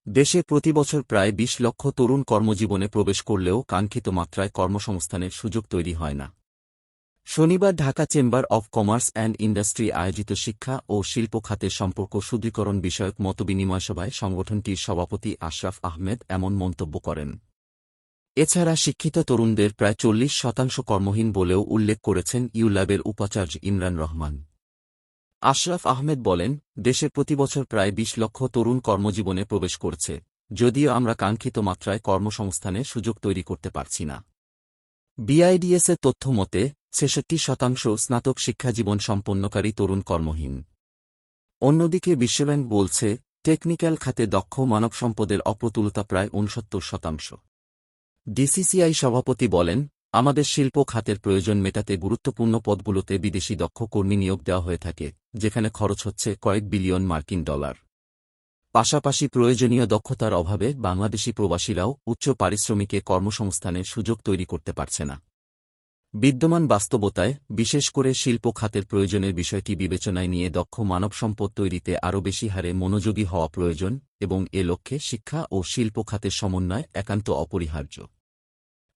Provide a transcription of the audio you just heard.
দেশে প্রতিবছর প্রায় ২০ লক্ষ তরুণ কর্মজীবনে প্রবেশ করলেও কাঙ্ক্ষিত মাত্রায় কর্মসংস্থানের সুযোগ তৈরি হয় না। শনিবার Dhaka chamber of commerce and industry আয়োজিত শিক্ষা ও শিল্প খাতের সম্পর্ক সুদৃঢ়ীকরণ বিষয়ক মতবিনিময় সভায় সংগঠনটির সভাপতি আশরাফ আহমেদ এমন মন্তব্য করেন। এছাড়া শিক্ষিত তরুণদের প্রায় ৪০% কর্মহীন বলেও উল্লেখ করেছেন ইউল্যাবের উপাচার্য ইমরান রহমান। আশরাফ আহমেদ বলেন, দেশে প্রতিবছর প্রায় ২০ লক্ষ তরুণ কর্মজীবনে প্রবেশ করছে, যদিও আমরা কাঙ্ক্ষিত মাত্রায় কর্মসংস্থানের সুযোগ তৈরি করতে পারছি না। বিআইডিএসের তথ্য মতে ৬৬% স্নাতক শিক্ষাজীবন সম্পন্নকারী তরুণ কর্মহীন। অন্যদিকে বিশ্বব্যাংক বলছে, টেকনিক্যাল খাতে দক্ষ মানব সম্পদের অপ্রতুলতা প্রায় ৬৯%। ডিসিসিআই সভাপতি বলেন, আমাদের শিল্প খাতের প্রয়োজন মেটাতে গুরুত্বপূর্ণ পদগুলোতে বিদেশি দক্ষ কর্মী নিয়োগ দেওয়া হয়ে থাকে, যেখানে খরচ হচ্ছে কয়েক বিলিয়ন মার্কিন ডলার। পাশাপাশি প্রয়োজনীয় দক্ষতার অভাবে বাংলাদেশি প্রবাসীরাও উচ্চ পারিশ্রমিকে কর্মসংস্থানের সুযোগ তৈরি করতে পারছে না। বিদ্যমান বাস্তবতায়, বিশেষ করে শিল্প খাতের প্রয়োজনের বিষয়টি বিবেচনায় নিয়ে দক্ষ মানবসম্পদ তৈরিতে আরও বেশি হারে মনোযোগী হওয়া প্রয়োজন এবং এ লক্ষ্যে শিক্ষা ও শিল্প খাতের সমন্বয় একান্ত অপরিহার্য।